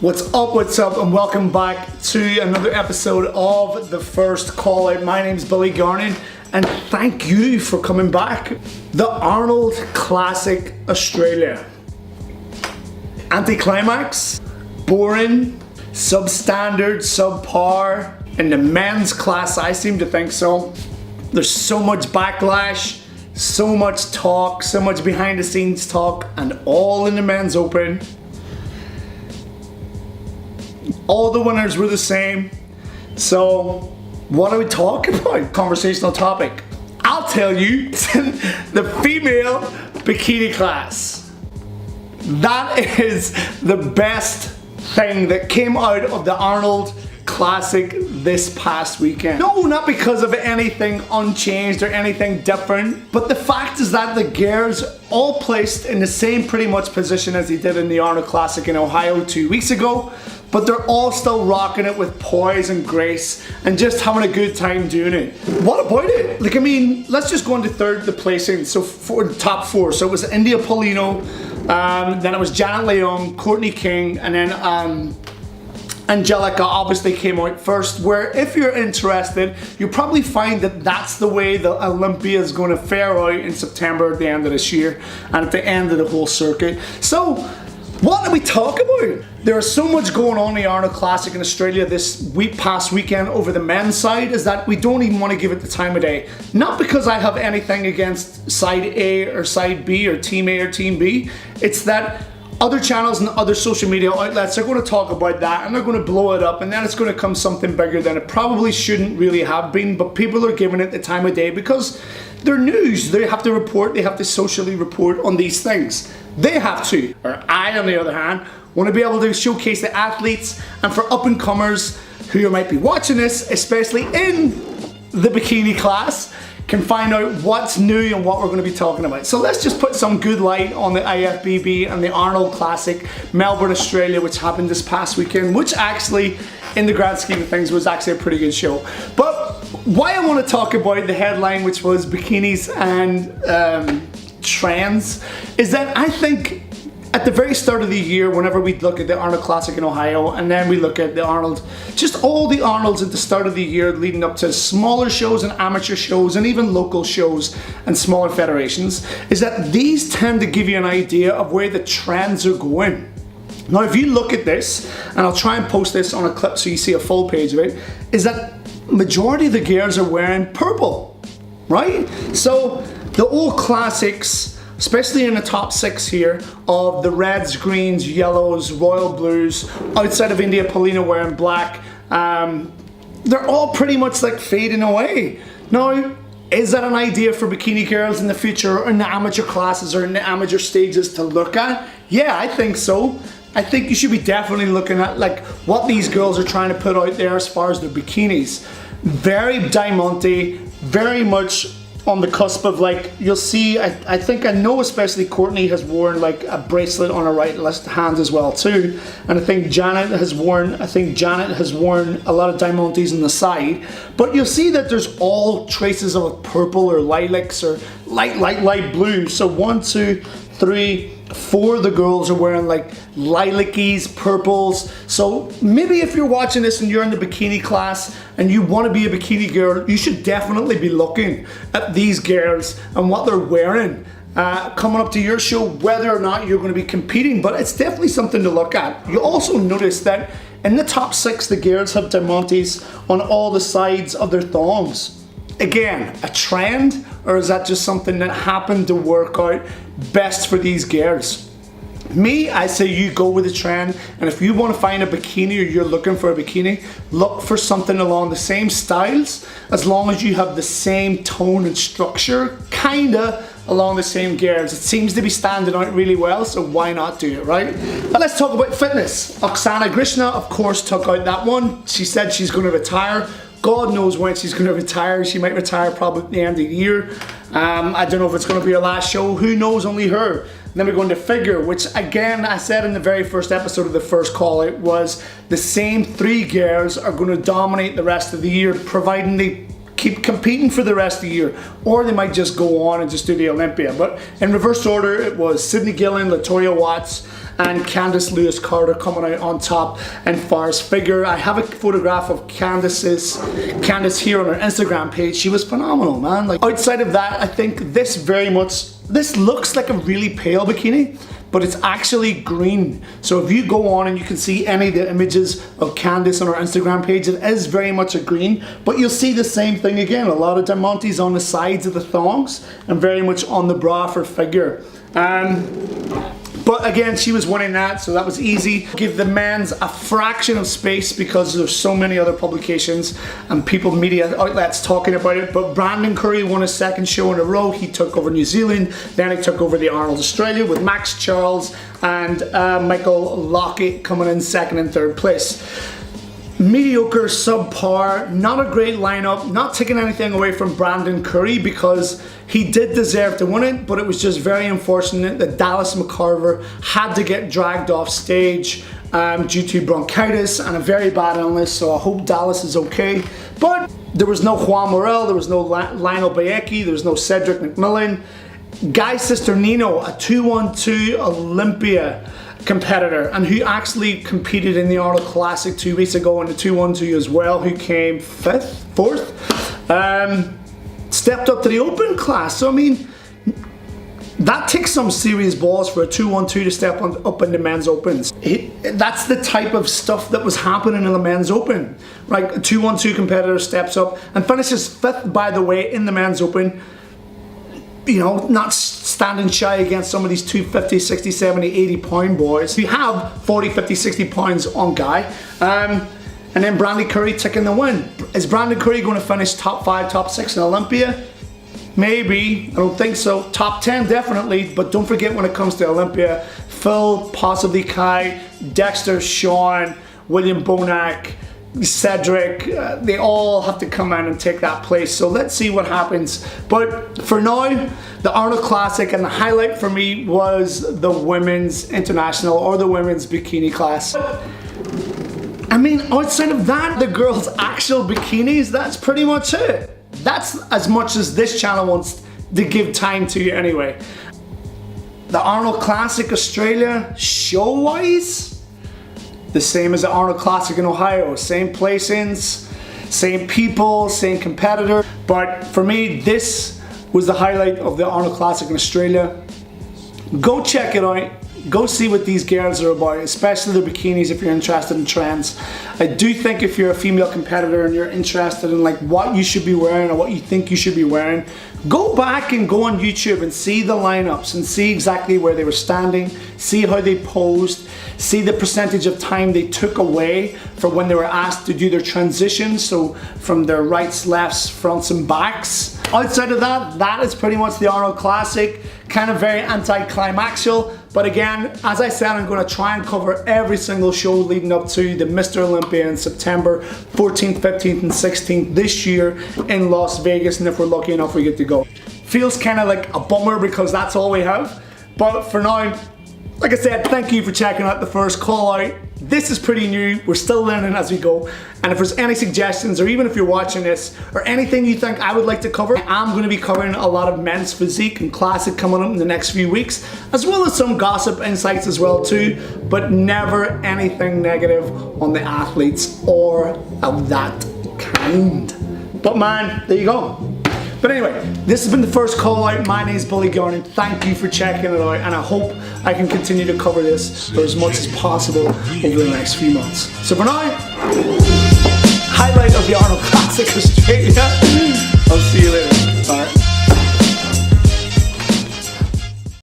What's up, and welcome back to another episode of The First Call Out. My name's Billy Garnon, and thank you for coming back. The Arnold Classic Australia. Anticlimax, boring, substandard, subpar. In the men's class, I seem to think so. There's so much backlash, so much talk, so much behind the scenes talk, and all in the men's open. All the winners were the same. So what are we talking about? Conversational topic. I'll tell you, the female bikini class. That is the best thing that came out of the Arnold Classic this past weekend. No, not because of anything unchanged or anything different, but the fact is that the girls all placed in the same pretty much position as they did in the Arnold Classic in Ohio 2 weeks ago, but they're all still rocking it with poise and grace and just having a good time doing it. What about it? Like, I mean, let's just go into the placing. So for the top four, so it was India Polino, then it was Janet Leong, Courtney King, and then Angelica obviously came out first, where if you're interested, you'll probably find that that's the way the Olympia is going to fare out in September at the end of this year and at the end of the whole circuit. So what do we talk about? There is so much going on in the Arnold Classic in Australia this past weekend over the men's side is that we don't even want to give it the time of day. Not because I have anything against side A or side B or team A or team B. It's that other channels and other social media outlets are going to talk about that and they're going to blow it up, and then it's going to come something bigger than it probably shouldn't really have been, but people are giving it the time of day because they're news. They have to report, they have to socially report on these things. They have to. Or I, on the other hand, want to be able to showcase the athletes, and for up and comers who might be watching this, especially in the bikini class, can find out what's new and what we're going to be talking about. So let's just put some good light on the IFBB and the Arnold Classic Melbourne Australia, which happened this past weekend, which actually, in the grand scheme of things, was actually a pretty good show. But why I want to talk about the headline, which was bikinis and trends, is that I think at the very start of the year, whenever we look at the Arnold Classic in Ohio, and then we look at the Arnold, just all the Arnolds at the start of the year leading up to smaller shows and amateur shows and even local shows and smaller federations, is that these tend to give you an idea of where the trends are going. Now, if you look at this, and I'll try and post this on a clip so you see a full page of it, is that majority of the girls are wearing purple, right? So the old classics, especially in the top six here, of the reds, greens, yellows, royal blues, outside of India Polino wearing black, they're all pretty much like fading away. Now, is that an idea for bikini girls in the future, or in the amateur classes or in the amateur stages to look at? Yeah, I think so. I think you should be definitely looking at like what these girls are trying to put out there as far as their bikinis. Very Diamante, very much on the cusp of, like, you'll see, I know especially Courtney has worn like a bracelet on her right hand as well too, and I think Janet has worn a lot of Diamantes on the side, but you'll see that there's all traces of purple or lilacs or light blue. So 1, 2, 3, 4 of the girls are wearing like lilac-ies, purples. So maybe if you're watching this and you're in the bikini class and you want to be a bikini girl, you should definitely be looking at these girls and what they're wearing coming up to your show, whether or not you're going to be competing. But it's definitely something to look at. You also notice that in the top 6, the girls have Diamantes on all the sides of their thongs. Again, a trend, or is that just something that happened to work out best for these girls? Me, I say you go with the trend, and if you want to find a bikini or you're looking for a bikini, look for something along the same styles, as long as you have the same tone and structure, kinda along the same girls. It seems to be standing out really well, so why not do it, right? But let's talk about fitness. Oksana Krishna, of course, took out that one. She said she's going to retire. God knows when she's going to retire. She might retire probably at the end of the year. I don't know if it's going to be her last show. Who knows? Only her. Then we're going to figure, which again, I said in the very first episode of the first call out, was the same 3 girls are going to dominate the rest of the year, providing they keep competing for the rest of the year, or they might just go on and just do the Olympia. But in reverse order, it was Sydney Gillen, Latoya Watts, and Candice Lewis Carter coming out on top and Far's figure. I have a photograph of Candice here on her Instagram page. She was phenomenal, man. Like, outside of that, I think this looks like a really pale bikini, but it's actually green. So if you go on and you can see any of the images of Candice on our Instagram page, it is very much a green, but you'll see the same thing again. A lot of Diamantes on the sides of the thongs and very much on the bra for figure. But again, she was winning that, so that was easy. Give the men's a fraction of space because there's so many other publications and media outlets talking about it. But Brandon Curry won his second show in a row. He took over New Zealand, then he took over the Arnold Australia with Max Charles and Michael Lockett coming in second and third place. Mediocre, subpar, not a great lineup, not taking anything away from Brandon Curry because he did deserve to win it, but it was just very unfortunate that Dallas McCarver had to get dragged off stage due to bronchitis and a very bad illness, so I hope Dallas is okay. But there was no Juan Morel, there was no Lionel Bayeki, there was no Cedric McMillan. Guy Sister Nino, a 212 Olympia competitor and who actually competed in the Arnold Classic 2 weeks ago in the 212 as well, who came fourth, stepped up to the open class. So I mean, that takes some serious balls for a 212 to step up in the men's opens. That's the type of stuff that was happening in the men's open. Like, a 212 competitor steps up and finishes 5th, by the way, in the men's open. You know, not standing shy against some of these 250, 60, 70, 80 pound boys. We have 40, 50, 60 pounds on Guy. And then Brandon Curry taking the win. Is Brandon Curry going to finish top 5, top 6 in Olympia? Maybe, I don't think so. Top 10 definitely, but don't forget when it comes to Olympia, Phil, possibly Kai, Dexter, Shaun, William Bonac, Cedric, they all have to come in and take that place. So let's see what happens. But for now, the Arnold Classic, and the highlight for me was the women's international or the women's bikini class. I mean, outside of that, the girls' actual bikinis, that's pretty much it. That's as much as this channel wants to give time to you anyway. The Arnold Classic Australia, show-wise, the same as the Arnold Classic in Ohio. Same placings, same people, same competitor. But for me, this was the highlight of the Arnold Classic in Australia. Go check it out. Go see what these girls are about, especially the bikinis if you're interested in trends. I do think if you're a female competitor and you're interested in like what you should be wearing or what you think you should be wearing, go back and go on YouTube and see the lineups and see exactly where they were standing, see how they posed, see the percentage of time they took away for when they were asked to do their transitions, so from their rights, lefts, fronts and backs. Outside of that, that is pretty much the Arnold Classic, kind of very anticlimactical, but again, as I said, I'm going to try and cover every single show leading up to the Mr. Olympia in September 14th, 15th and 16th this year in Las Vegas, and if we're lucky enough we get to go. Feels kind of like a bummer because that's all we have, but for now, like I said, thank you for checking out the first call out. This is pretty new, we're still learning as we go, and if there's any suggestions, or even if you're watching this, or anything you think I would like to cover, I'm going to be covering a lot of men's physique and classic coming up in the next few weeks, as well as some gossip insights as well too, but never anything negative on the athletes or of that kind. But man, there you go. But anyway, this has been the first call out. My name is Billy Garnett. Thank you for checking it out, and I hope I can continue to cover this for as much as possible over the next few months. So for now, highlight of the Arnold Classic.